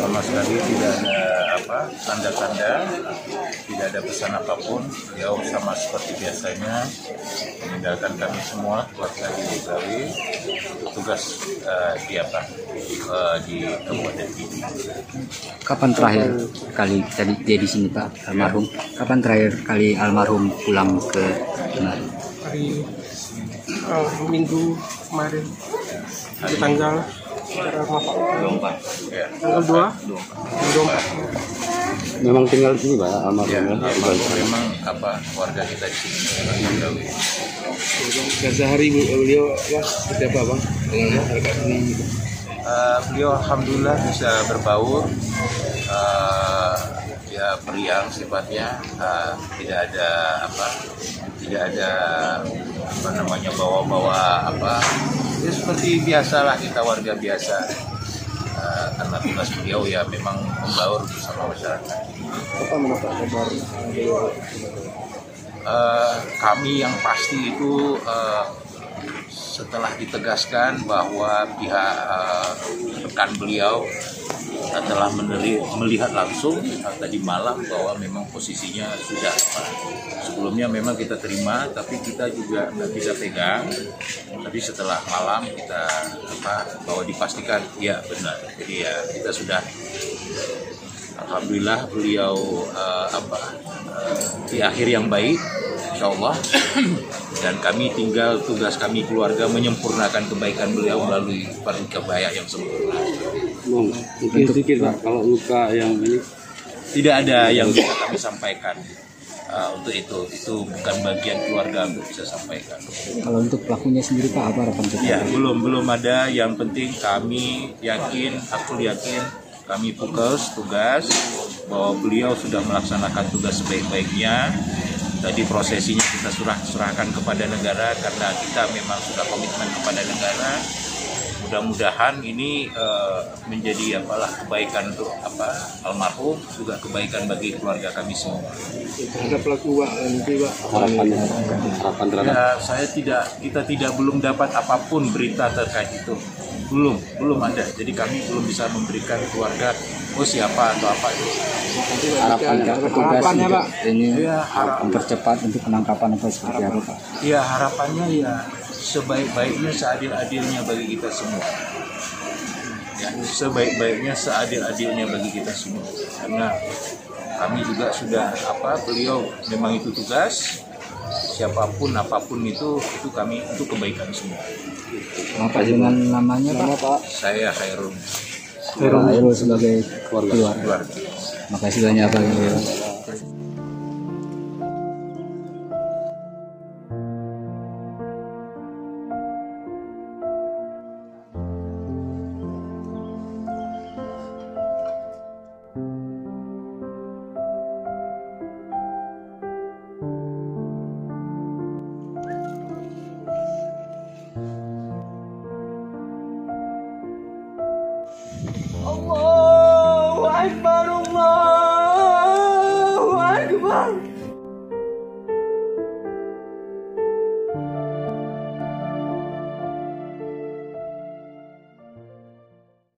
sama sekali tidak ada tanda-tanda, tidak ada pesan apapun. Beliau sama seperti biasanya meninggalkan kami semua keluarga di Betawi tugas di Kabupaten Pidi. Kapan terakhir kali tadi dia di sini Pak almarhum? Kapan terakhir kali almarhum pulang ke kemari? Minggu kemarin di tanggal 24. Ya. tanggal 24. Memang tinggal di sini Pak almarhum. Ya, memang warga kita di sini Betawi. Sehari beliau seperti apa Bang? Dengan masyarakat ini. Beliau alhamdulillah bisa berbaur, ya periang sifatnya, tidak ada bawa-bawa ya seperti biasalah kita warga biasa, karena tugas beliau ya memang membaur bersama masyarakat. Apa mendapat kabar? Kami yang pasti itu setelah ditegaskan bahwa pihak rekan beliau telah melihat langsung tadi malam bahwa memang posisinya sudah sebelumnya memang kita terima, tapi kita juga nggak bisa pegang. Tapi setelah malam kita bahwa dipastikan ya benar. Jadi ya kita sudah alhamdulillah beliau di akhir yang baik, insya Allah. Dan kami tinggal tugas kami keluarga menyempurnakan kebaikan beliau melalui kebaya yang sempurna. Mungkin sedikit Pak, kalau luka yang ini tidak ada yang bisa kami sampaikan untuk itu bukan bagian keluarga untuk bisa sampaikan. kalau untuk pelakunya sendiri Pak apa harapan kita? Ya belum ada. Yang penting kami yakin, kami fokus tugas bahwa beliau sudah melaksanakan tugas sebaik-baiknya. Tadi prosesinya kita serahkan kepada negara karena kita memang sudah komitmen kepada negara. Mudah-mudahan ini menjadi kebaikan untuk almarhum, juga kebaikan bagi keluarga kami semua. Terhadap pelaku nanti Pak. Harapan terhadap Kita belum dapat apapun berita terkait itu. Belum ada. Jadi kami belum bisa memberikan keluarga siapa atau apa itu. harapannya Pak ini Ya, mempercepat untuk penangkapan atau seperti apa Pak? Ya harapannya ya sebaik-baiknya seadil-adilnya bagi kita semua. Ya, sebaik-baiknya seadil-adilnya bagi kita semua. Karena kami juga sudah beliau memang itu tugas. Siapapun apapun itu kami untuk kebaikan semua. Apa dengan namanya Pak? Saya Khairul Khairul sebagai keluarga. keluarga. Makasih banyak Pak.